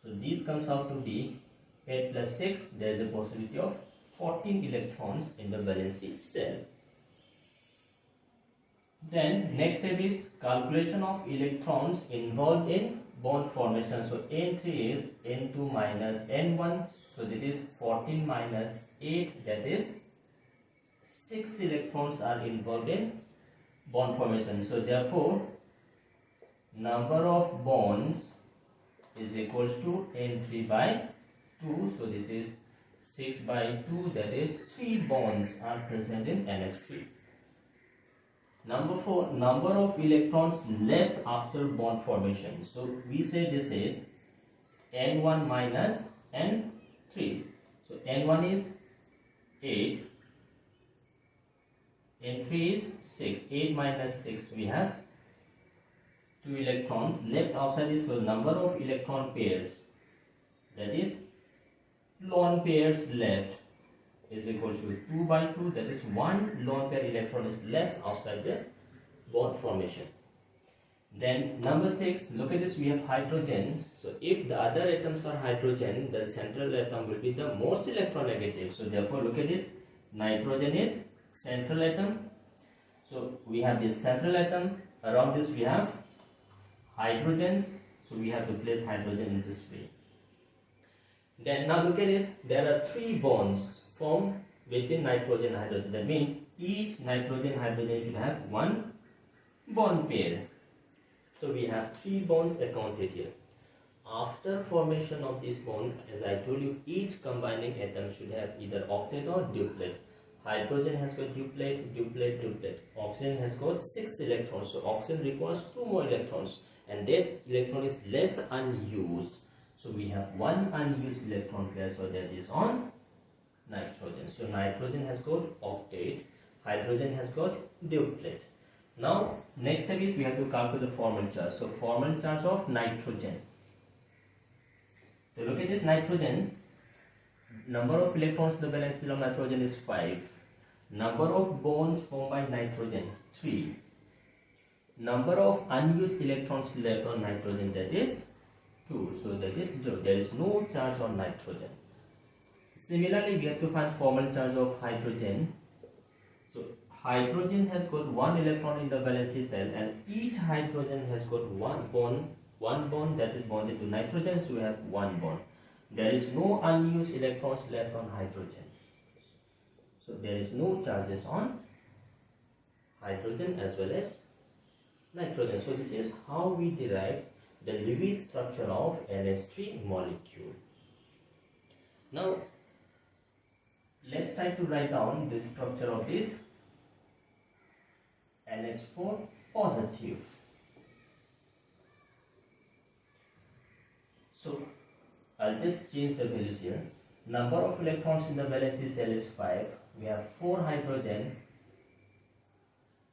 So this comes out to be 8 plus 6. There is a possibility of 14 electrons in the valency cell. Then next step is calculation of electrons involved in bond formation. So N3 is N2 minus N1. So that is 14 minus 8, that is 6 electrons are involved in bond formation. So therefore number of bonds is equals to N3 by 2. So this is 6 by 2, that is 3 bonds are present in NH3. Number 4, number of electrons left after bond formation. So we say this is N1 minus N3. So N1 is 8, N3 is 6. 8 minus 6, we have 2 electrons left outside this. So number of electron pairs, that is lone pairs left, is equal to 2 by 2, that is 1 lone pair electron is left outside the bond formation. Then number 6, look at this, we have hydrogens. So if the other atoms are hydrogen, the central atom will be the most electronegative. So therefore look at this, nitrogen is central atom. So we have this central atom, around this we have hydrogens. So we have to place hydrogen in this way. Then now look at this, there are 3 bonds formed within nitrogen hydrogen. That means each nitrogen hydrogen should have 1 bond pair. So we have 3 bonds accounted here. After formation of this bond, as I told you, each combining atom should have either octet or duplet. Hydrogen has got duplet, duplet, duplet. Oxygen has got 6 electrons. So oxygen requires 2 more electrons, and that electron is left unused. So we have 1 unused electron pair, so that is on nitrogen. So nitrogen has got octet, hydrogen has got duplet. Now next step is we have to calculate the formal charge. So formal charge of nitrogen. So look at this nitrogen. Number of electrons in the valence shell of nitrogen is 5. Number of bonds formed by nitrogen 3. Number of unused electrons left on nitrogen, that is 2. So that is 0. There is no charge on nitrogen. Similarly, we have to find formal charge of hydrogen. So hydrogen has got 1 electron in the valency cell, and each hydrogen has got 1 bond that is bonded to nitrogen. So we have 1 bond. There is no unused electrons left on hydrogen. So there is no charges on hydrogen as well as nitrogen. So this is how we derive the Lewis structure of NH3 molecule. Now let's try to write down the structure of this NH4 positive. So I'll just change the values here. Number of electrons in the valency cell is 5. We have 4 hydrogen,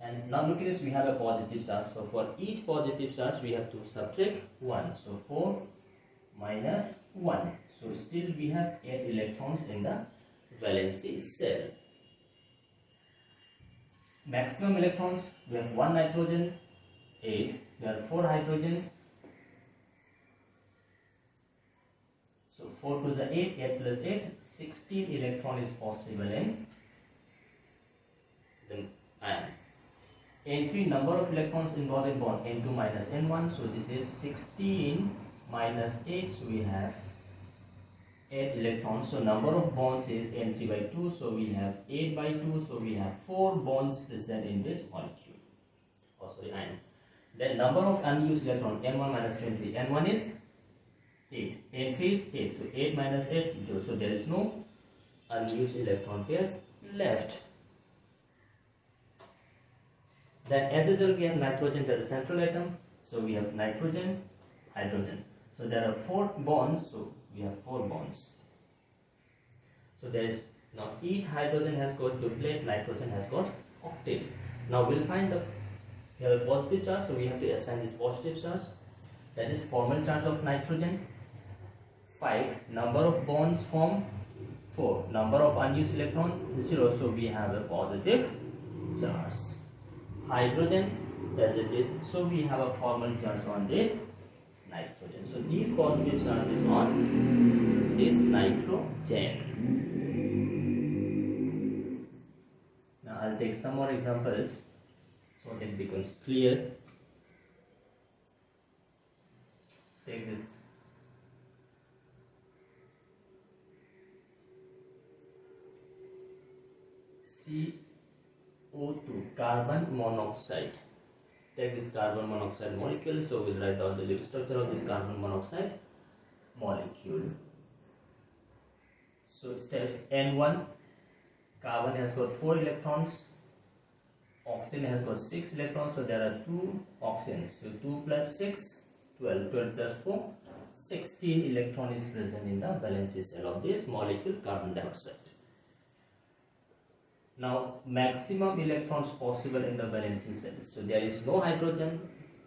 and now look at this, we have a positive charge. So for each positive charge we have to subtract 1. So 4 minus 1. So still we have 8 electrons in the valency cell. Maximum electrons, we have 1 nitrogen, 8. There are 4 hydrogen, 4 to the 8, 8 plus 8, 16 electron is possible in the ion. N3, number of electrons involved in bond, N2 minus N1, so this is 16 minus 8, so we have 8 electrons. So number of bonds is N3 by 2, so we have 8 by 2, so we have 4 bonds present in this molecule, ion. Then number of unused electrons, N1 minus N3, N1 is 8, N3 is 8, so 8 minus 8 is 0, so there is no unused electron pairs left. Then as usual we have nitrogen, that is central atom, so we have nitrogen, hydrogen. So there are 4 bonds, so we have 4 bonds. So there is, now each hydrogen has got duplet, nitrogen has got octet. Now we'll find we have a positive charge, so we have to assign this positive charge, that is formal charge of nitrogen 5, number of bonds formed 4, number of unused electron 0, so we have a positive charge. Hydrogen as it is, so we have a formal charge on this nitrogen. So these positive charges on this nitrogen. Now I'll take some more examples so that it becomes clear. Take this. CO2, carbon monoxide. Take this carbon monoxide molecule, so we'll write down the Lewis structure of this carbon monoxide molecule. So steps, N1, carbon has got 4 electrons, oxygen has got 6 electrons, so there are 2 oxygens, so 2 plus 6, 12, 12 plus 4, 16 electron is present in the valency cell of this molecule carbon dioxide. Now maximum electrons possible in the valency cell, so there is no hydrogen,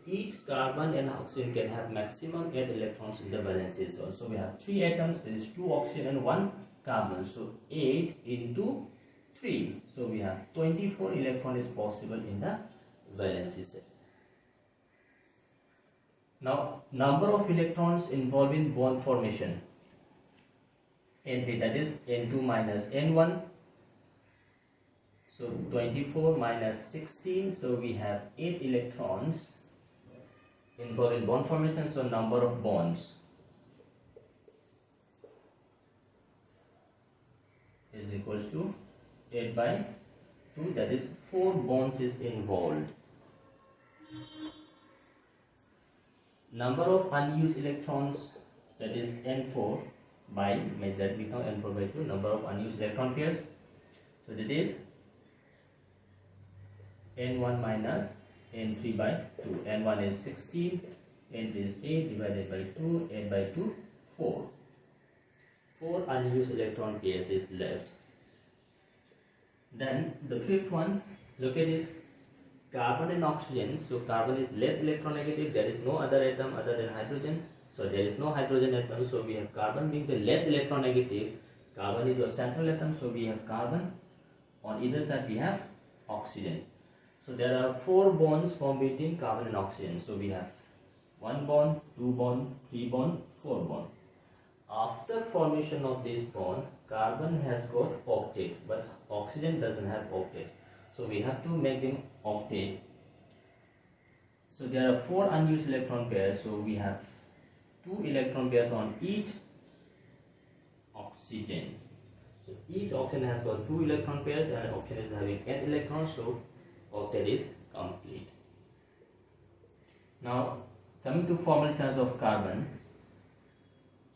each carbon and oxygen can have maximum 8 electrons in the valency cell. So we have 3 atoms, there is 2 oxygen and 1 carbon, so 8 into 3, so we have 24 electron is possible in the valency cell. Now number of electrons involved in bond formation, N3, that is N2 minus N1, so 24 minus 16, so we have 8 electrons involved in bond formation, so number of bonds is equals to 8 by 2, that is 4 bonds is involved. Number of unused electrons, that is N4 by, make that become N4 by 2, number of unused electron pairs, so that is N1 minus N3 by 2, N1 is 16, N3 is 8 divided by 2, 8 by 2, 4. 4 unused electron pairs is left. Then the fifth one, look at this, carbon and oxygen, so carbon is less electronegative, there is no other atom other than hydrogen, so there is no hydrogen atom, so we have carbon being the less electronegative, carbon is your central atom, so we have carbon, on either side we have oxygen. So there are 4 bonds formed between carbon and oxygen. So we have 1 bond, 2 bond, 3 bond, 4 bond. After formation of this bond, carbon has got octet, but oxygen doesn't have octet. So we have to make them octet. So there are 4 unused electron pairs. So we have 2 electron pairs on each oxygen. So each oxygen has got 2 electron pairs and oxygen is having 8 electrons. So octet is complete. Now coming to formal charge of carbon,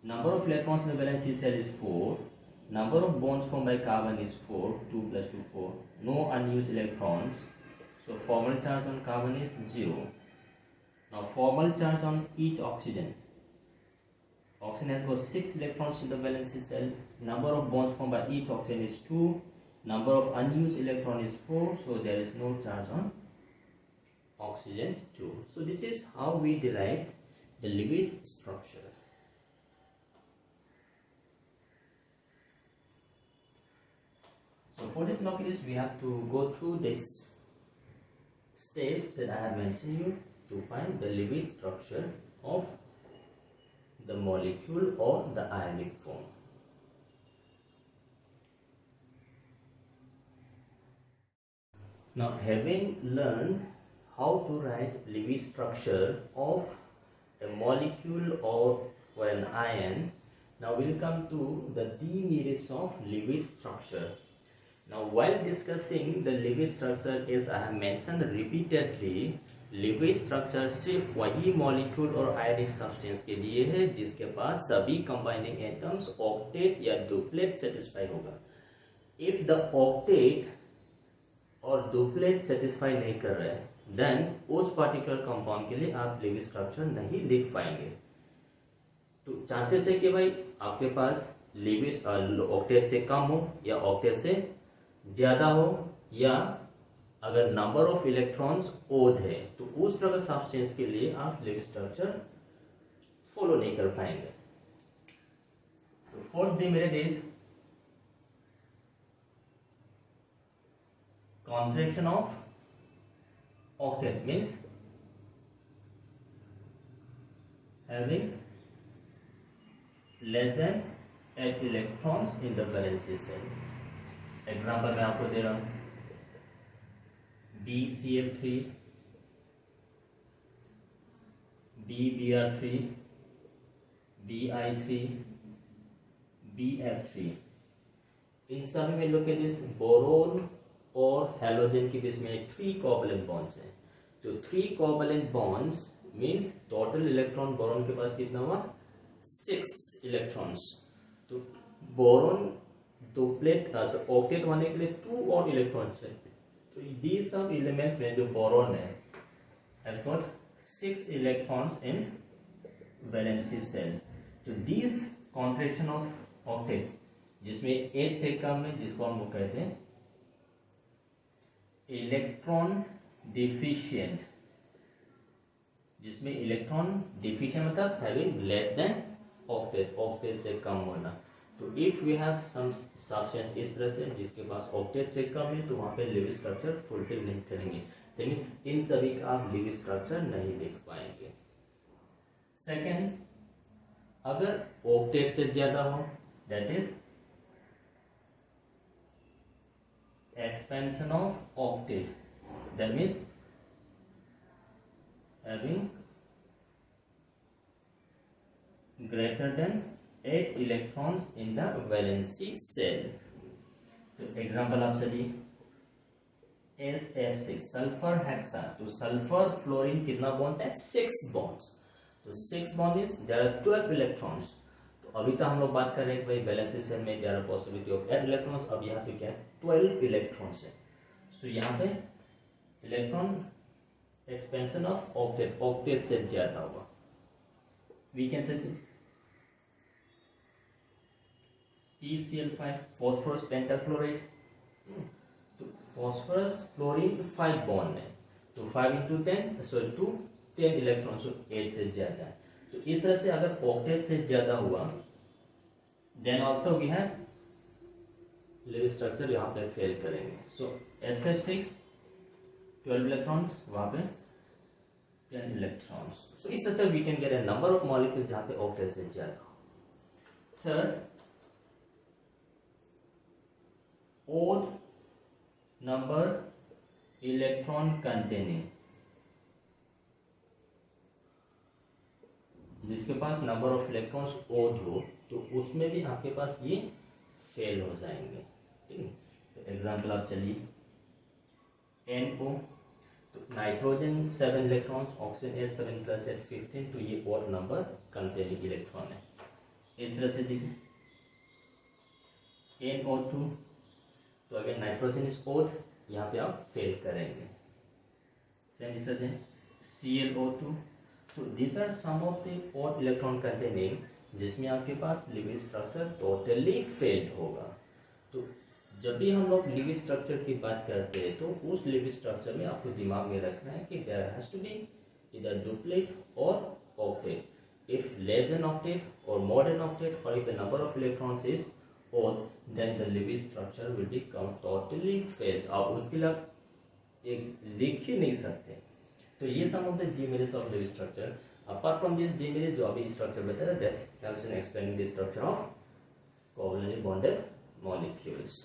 number of electrons in the valency cell is 4, number of bonds formed by carbon is 4, 2 plus 2, 4, no unused electrons, so formal charge on carbon is 0. Now formal charge on each oxygen, oxygen has got 6 electrons in the valency cell, number of bonds formed by each oxygen is 2, number of unused electron is 4, so there is no charge on oxygen 2. So this is how we derived the Lewis structure. So for this locus we have to go through this steps that I have mentioned you to find the Lewis structure of the molecule or the ionic form. Now, having learned how to write Lewis structure of a molecule or for an ion, now we'll come to the demerits of Lewis structure. Now, while discussing the Lewis structure, as I have mentioned repeatedly, Lewis structure सिर्फ वही molecule और आयनिक substance के लिए है जिसके पास सभी combining atoms octet या duplet satisfy होगा. इफ द ऑक्टेट और डुप्लेट सेटिस्फाई नहीं कर रहे हैं, देन उस पर्टिकुलर कंपाउंड के लिए आप लिविस स्ट्रक्चर नहीं लिख पाएंगे. तो चांसेस है कि भाई आपके पास लिविस ऑक्टेट से कम हो या ऑक्टेट से ज्यादा हो, या अगर नंबर ऑफ इलेक्ट्रॉन्स ओड है तो उस तरह का सब्सटेंस के लिए आप लिविस स्ट्रक्चर फॉलो नहीं कर पाएंगे. तो fourth demerit is contraction of octet, means having less than 8 electrons in the valence shell. Example मैं आपको दे रहा हूं, BCl3, BBr3, BI3, BF3. इन सभी में लोग बोरोन और हैलोजन के बीच में 3 कोवैलेंट बॉन्ड्स हैं. तो 3 covalent bonds means total electron boron के पास कितना हुआ, 6 इलेक्ट्रॉन्स. तो बोरोन डुप्लेट ऑक्टेट होने के लिए 2 और इलेक्ट्रॉन्स है. तो दीज सब एलिमेंट्स में जो बोरोन है has got 6 electrons in valency shell. तो दिस कॉन्ट्रैक्शन ऑफ ऑक्टेट जिसमें 8 से कम है, जिसको हम लोग कहते हैं इलेक्ट्रॉन डिफिशिएंट, जिसमें इलेक्ट्रॉन डिफिशिएंट मतलब having less than octet, octet से कम होना. तो if we have some substance इस तरह से जिसके पास ऑक्टेट से कम है, तो वहां पे लिविस स्ट्रक्चर फुलफिल नहीं करेंगे. दैट मींस इन सभी का आप लिविस स्ट्रक्चर नहीं देख पाएंगे. सेकेंड, अगर ऑक्टेट से ज्यादा हो, that is expansion of octet, that means having greater than 8 electrons in the valency shell. तो एग्जांपल आप चलिए SF6 सल्फर हेक्सा. तो सल्फर फ्लोरीन कितना बॉन्ड्स है, 6 बॉन्ड्स. तो 6 bond is there are 12 electrons. तो अभी तक हम लोग बात कर रहे हैं कि भाई वैलेंसी सेल में there are possibility of 8 electrons. अब यहाँ पे क्या है, 12 इलेक्ट्रॉन्स है. सो यहाँ पे electron expansion of octet, octet से ज्यादा होगा. We can say PCl5 phosphorus pentachloride. तो फॉस्फोरस क्लोरीन 5 बॉन्ड है, तो 5 into 10 सो 10 इलेक्ट्रॉन, सो 8 से ज्यादा है. तो इस तरह से अगर ऑक्टेट से ज्यादा हुआ, then also we have Lewis structure यहाँ पे फेल करेंगे. सो SF6 12 इलेक्ट्रॉन्स, वहां पे 10 इलेक्ट्रॉन्स. सो इस तरह से we can get a number of molecule जहां पे ऑक्टेट से ज्यादा हो. Third, odd number electron containing, जिसके पास नंबर ऑफ इलेक्ट्रॉन्स ओड हो, तो उसमें भी आपके पास ये फेल हो जाएंगे. ठीक है. तो एग्जांपल आप चलिए NO. तो नाइट्रोजन 7 इलेक्ट्रॉन्स, ऑक्सीजन है 7 + 8 15. तो ये ओड नंबर कंटेनिंग इलेक्ट्रॉन है. इस तरह से देखिए NO2. तो अगर नाइट्रोजन इज ओड, यहाँ पे आप फेल करेंगे. सेम इस तरह से ClO2. तो these are some of the odd electron containing, जिसमें आपके पास लिविस स्ट्रक्चर टोटली फेल्ड होगा. तो जब भी हम लोग लिविस स्ट्रक्चर की बात करते हैं, तो उस लिविस स्ट्रक्चर में आपको दिमाग में रखना है कि there has to be either duplet और octet. If less than octet और मोर देन ऑक्टेट, और if the number of electrons is odd, then the Lewis structure will become totally failed. आप उसके लिए एक लिख ही नहीं सकते. तो ये some of the demerits of Lewis structure. Apart from this, DME is जो अभी structure बताया that helps in explaining the structure of covalently bonded molecules.